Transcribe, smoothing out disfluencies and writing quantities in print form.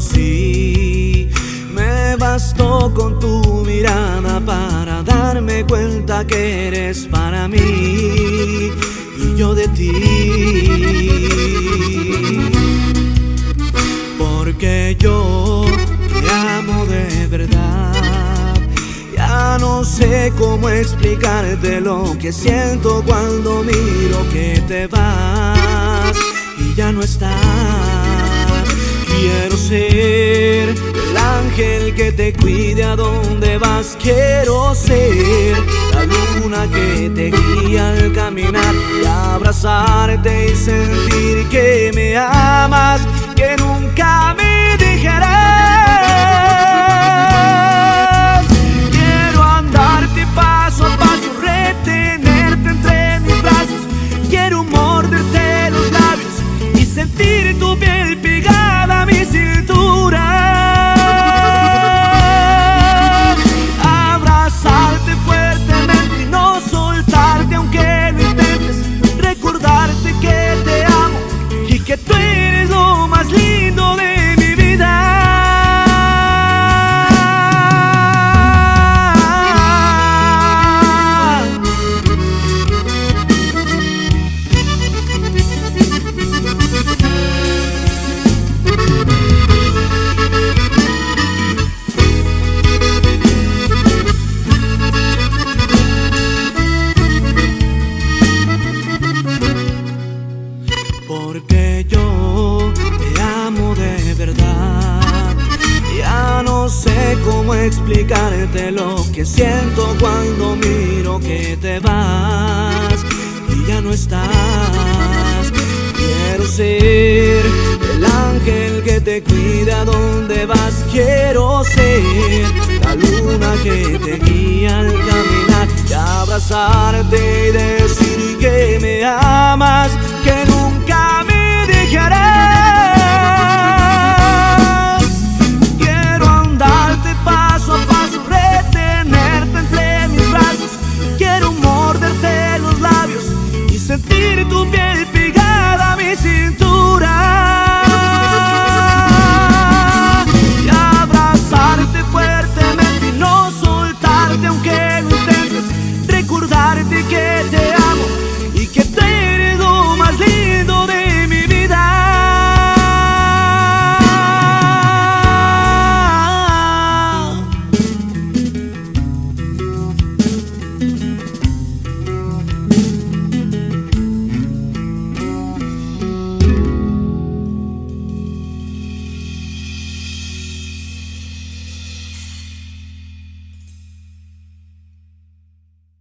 conocí, me bastó con tu mirada para darme cuenta que eres para mí y yo de ti. Porque yo te amo de verdad. Ya no sé cómo explicarte lo que siento cuando miro que te vas y ya no estás. Quiero ser el ángel que te cuide a donde vas. Quiero ser la luna que te guía al caminar y abrazarte y sentir que me amas, que nunca me dejarás. Quiero andarte paso a paso, retenerte entre mis brazos. Quiero morderte los labios y sentir tu piel pegada a mi cintura. Abrazarte fuertemente y no soltarte aunque lo intentes. Recordarte que te amo y que tú eres lo más lindo de mi vida. Porque yo te amo de verdad. Ya no sé cómo explicarte lo que siento cuando miro que te vas y ya no estás. Quiero ser el ángel que te cuida donde vas. Quiero ser la luna que te guía al caminar y abrazarte y decir que me amas, que nunca me dejarás.